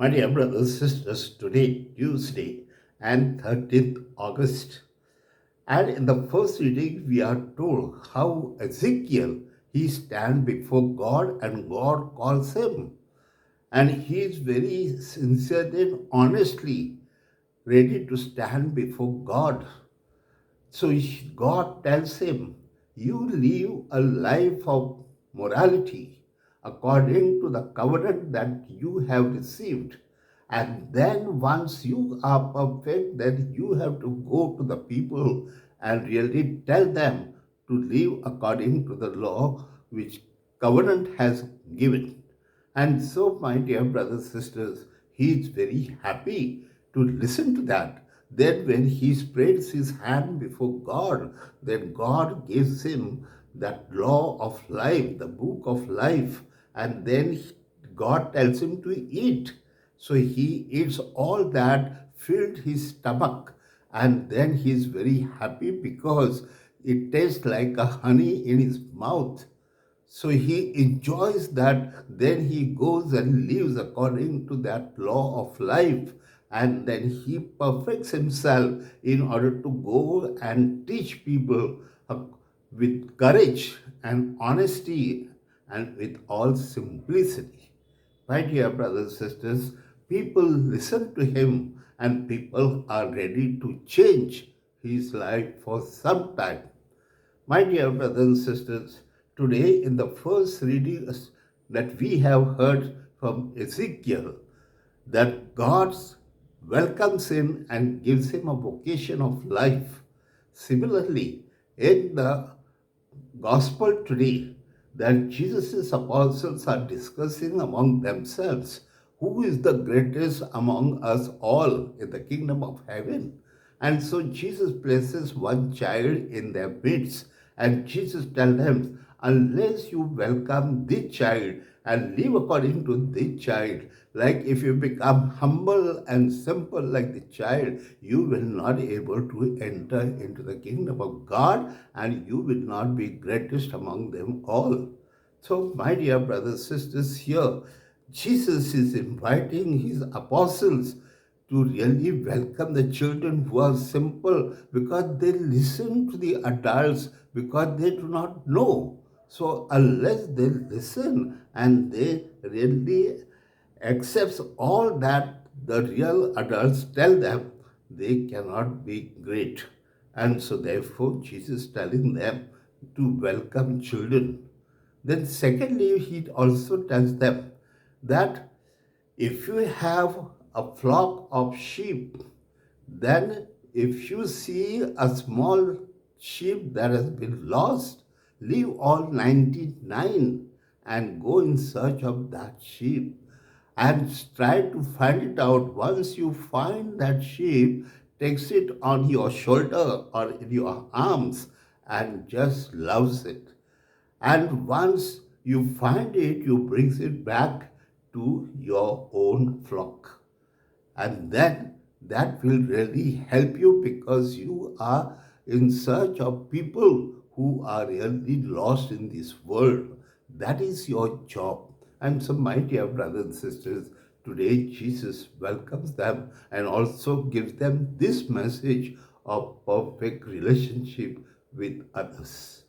My dear brothers and sisters, today, Tuesday, and 13th August. And in the first reading, we are told how Ezekiel, he stands before God and God calls him. And he is very sincerely and honestly ready to stand before God. So God tells him, you live a life of morality according to the covenant that you have received. And then once you are perfect, then you have to go to the people and really tell them to live according to the law which covenant has given. And so, my dear brothers and sisters, he is very happy to listen to that. Then, when he spreads his hand before God, then God gives him that law of life, the book of life, and then God tells him to eat. So he eats all that, filled his stomach, and then he is very happy because it tastes like a honey in his mouth. So he enjoys that, then he goes and lives according to that law of life, and then he perfects himself in order to go and teach people with courage and honesty and with all simplicity. My dear brothers and sisters, people listen to him and people are ready to change his life for some time. My dear brothers and sisters, today in the first readings that we have heard from Ezekiel, that God welcomes him and gives him a vocation of life. Similarly, in the gospel today, that Jesus' apostles are discussing among themselves who is the greatest among us all in the kingdom of heaven. And so Jesus places one child in their midst, and Jesus tells them, unless you welcome this child and live according to this child, like if you become humble and simple like the child, you will not be able to enter into the kingdom of God, and you will not be greatest among them all. So, my dear brothers and sisters, here Jesus is inviting his apostles to really welcome the children who are simple, because they listen to the adults because they do not know. So unless they listen and they really accepts all that the real adults tell them, they cannot be great. And so therefore Jesus telling them to welcome children. Then secondly, he also tells them that if you have a flock of sheep, then if you see a small sheep that has been lost, leave all 99 and go in search of that sheep and try to find it out. Once you find that sheep, takes it on your shoulder or in your arms and just loves it. And once you find it, you brings it back to your own flock. And then that will really help you, because you are in search of people who are really lost in this world. That is your job. And so, my dear brothers and sisters, today Jesus welcomes them and also gives them this message of perfect relationship with others.